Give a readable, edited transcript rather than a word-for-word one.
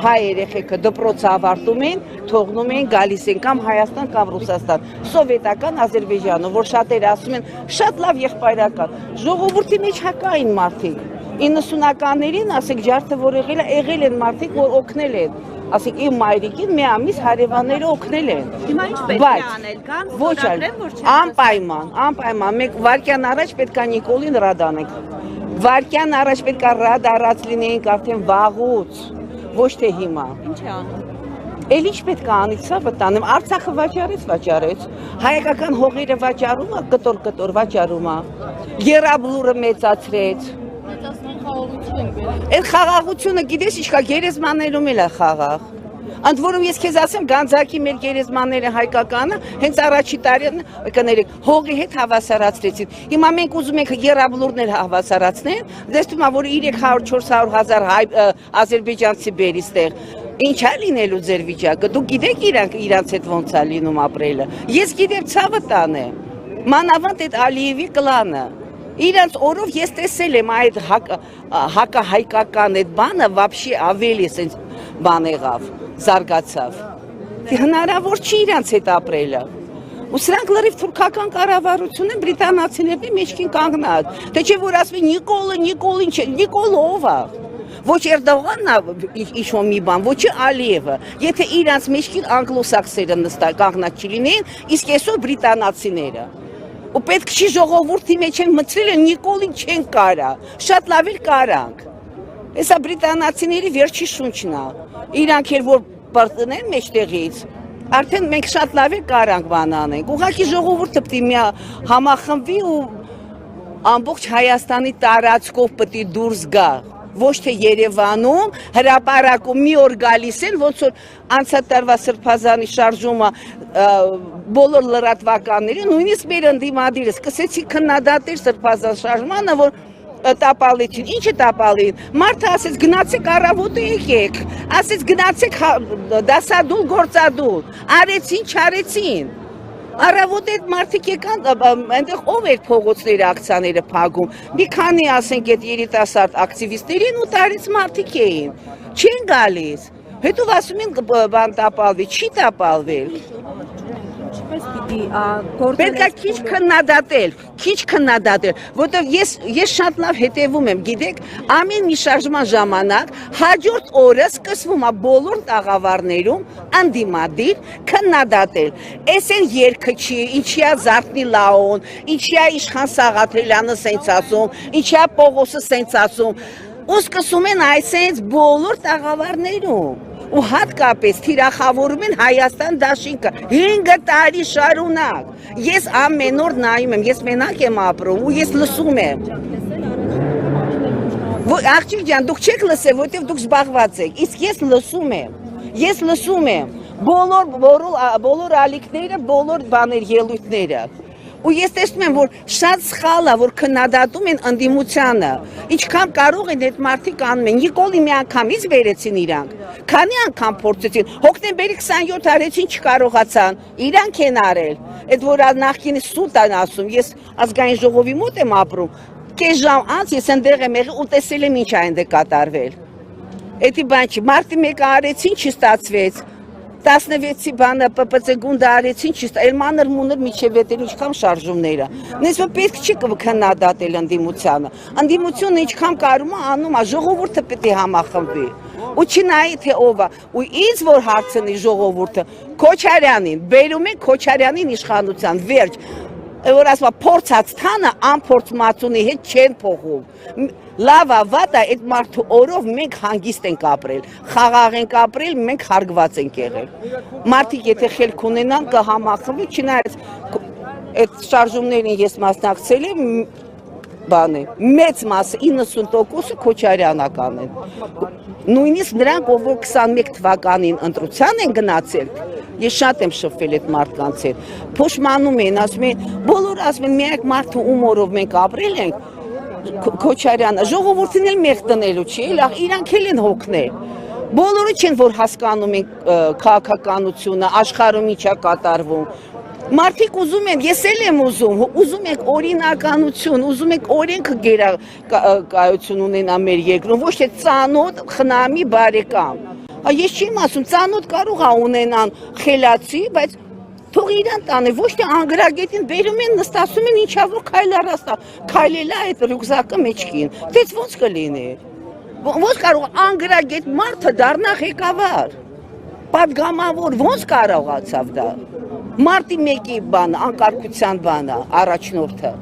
հայ երեխեքը դպրոց ավարտում են, թողնում են, գալիս են կամ Հայաստան կամ Ռուսաստան, սովետական Ադրբեջանը, որ շատերը ասում են, շատ լավ եղբայրական, ժողովրդի մեջ հակային մարդիկ, 90-ականներին, ասեք, ջարդը, որ եղել են մարդիկ, որ օգնել են, ասեք, իմ մայրիկին մի ամիս հարևանները օգնել են։ Հիմա ինչ պետք է անել, կամ ոչ անպայման, մեկ վարկյան առաջ պետք է Նիկոլին ռադ անենք, վարկյան առաջ պետք է ռադ առած լինեինք արդեն վաղուց, ոչ թե հիմա։ Ինչ է անում։ Էլ ինչ պետք է անի, սա վտանեմ, Արցախը վաճառեց, հայկական հողերը վաճառում է, կտոր վաճառում է, Եռաբլուրը մեծացրեց։ Այդ խաղաղությունը գիտես ինչ կա, գերեզմաներում էլ է խաղաղ։ Ընդ որում ես քեզ ասեմ, Գանձակի մեր գերեզմանները հայկականը հենց առաջի տարին կներեք հողի հետ հավասարացրեցին։ Հիմա մենք ուզում ենք Եռաբլուրներ հավասարացնեն, դες թվում է որ 300-400 հազար հայ ադրբեջանցի բերի ստեղ։ Ինչ է լինելու ձեր վիճակը։ Դուք գիտեք իրանց հետ ոնց է լինում ապրելը։ Ես գիտեմ ցավը տանը։ Մանավանդ այդ Ալիևի կլանը։ Իրանց օրով ես տեսել եմ այդ հակահայկական այդ բանը вообще ավելի sense բան եղավ, զարգացավ։ Հնարավոր չի իրանց հետ ապրելը։ Ու սրանք լրիվ թուրքական կառավարություն են բրիտանացիների մեջքին կանգնած։ Թե չէ որ ասում են Նիկոլին չէ, Նիկոլը ով է։ Ոչ Էրդողանն է ինչ-որ մի բան, ոչ Ալիևը։ Եթե իրանց մեջքին անգլոսաքսերը նստած կանգնած չլինեին, իսկ այսօր բրիտանացիները։ Ու պետք չի ժողովրդի մեջ են մտցրել են Նիկոլին չեն կարա, շատ լավ էլ կարանք։ Հեսա բրիտանացիների վերջի շունչն է, իրանք էլ որ պարտնեն մեջտեղից, արդեն մենք շատ լավ էլ կարանք բան անենք, ուղղակի ժողովուրդը պիտի մի համախմբվի ու ամբողջ Հայաստանի տարածքով պիտի դուրս գա, ոչ թե Երևանում, հրապարակում մի օր գալիս են, ոնց որ անցած տարվա Սրբազանի շարժումը բոլոր լրատվականները, նույնիսկ մեր ընդդիմադիրը սկսեցի քննադատել Սրբազան շարժմանը, որ տապալեցին, ինչ է տապալին, մարդը ասեց գնացեք առավոտը եկեք, ասեց գնացեք դասադուլ, գործադուլ, արեցին, չարեցին, առավոտ այդ մարդիկ եկան, այնտեղ ով էր փողոցները ակցիաները փակում, մի քանի ասենք այդ երիտասարդ ակտիվիստերին ու տարից մարդիկ էին, չեն գալիս, հետո ասում են բան տապալվի, չի տապալվել։ Պետք է քիչ քննադատել, որտեղ ես շատ լավ հետևում եմ, գիտեք, ամեն մի շարժման ժամանակ հաջորդ օրը սկսվում է բոլոր տաղավարներում ընդդիմադիր քննադատել։ Էս են երգը չի, ինչի է Զարթնի Լաոն, ինչի է Իշխան Սաղաթելյանը սենց ասում, ինչի է Պողոսը սենց ասում, ու սկսում են այսենց բոլոր տաղավարներում։ Ու հատկապես թիրախավորում են Հայաստան դաշինքը 5 տարի շարունակ։ Ես ամեն օր նայում եմ, ես մենակ եմ ապրում ու ես լսում եմ։ Աղջիկ ջան, դուք չեք լսել, որտեղ դուք զբաղված եք, իսկ ես լսում եմ բոլոր ալիքները, բոլոր բաներ, ելույթները։ Ու ես տեսնում եմ, որ շատ սխալ է, որ քննադատում են ընդդիմությանը, ինչքան կարող են այդ մարդիկ անում են, Նիկոլի մի անգամից բերեցին իրանք, քանի անգամ փորձեցին, հոկտեմբերի 27 արեցին չկարողացան, իրանք են արել, այդ որ նախկինի սուտ են ասում, ես ազգային ժողովի մոտ եմ ապրում, կես ժամ անց ես ընդեղ եմ եղել ու տեսել եմ ինչ այնտեղ կատարվել, էդի բան չի, մարտի 1 արեցին չստացվեց, 16-ի բանը ՊՊՑ գունդը արեցին, էլ մանր-մունր միջև էտել ինչքան շարժումները։ Նես որ պետք չի քննադատել ընդդիմությանը։ Ընդդիմությունը ինչքան կարում է անում է, ժողովուրդը պետք է համախմբվի։ Ու չնայի թե ով է, ու ինձ որ հարցնի ժողովուրդը, Քոչարյանին, բերում են Քոչարյանին իշխանության, վերջ։ Որ ասում է փորձած թանը անփորձ մածունի հետ չեն փոխում։ Լավ ավատ է այդ մարդու օրով մենք հանգիստ ենք ապրել, խաղաղ ենք ապրել, մենք հարգված ենք եղել։ Մարդիկ եթե խելք ունենան կհամախմբվի, չնայած այդ շարժումներին ես մասնակցել եմ, բանը, մեծ մասը 90% Քոչարյանական են։ Նույնիսկ նրանք, ով որ 21 թվականին ընտրության են գնացել, ես շատ եմ շփվել այդ մարդկանց հետ, փոշմանում են, ասում են, բոլորը ասում են, միակ մարդը ում օրով մենք ապրել ենք, Քոչարյանը, ժողովուրդին էլ մեղ տնելու չի, իրանք էլ են հոգնել։ Բոլորը չեն, որ հասկանում են քաղաքականությունը, աշխարհում ինչ է կատարվում։ Մարդիկ ուզում են, ես էլ եմ ուզում եք օրինականություն, ուզում եք օրենքը գերակայություն ունենա մեր երկրում, ոչ թե ծանոթ խնամի բարեկամ։ Ես չեմ ասում, ծանոթ կարող է ունենան խելացի, բայց թող իրան տանը, ոչ թե անգրագետին բերում են, նստացում են, ինչա որ քայլ առաստա, քայլելա այդ ռյուկզակը մեջքին, դեც ոնց կլինի, ոնց կարող անգրագետ մարդը դառնա ղեկավար, պատգամավոր, ոնց կարողացավ դա, մարտի մեկի բանը, անկարգության բանը, առաջնորդը,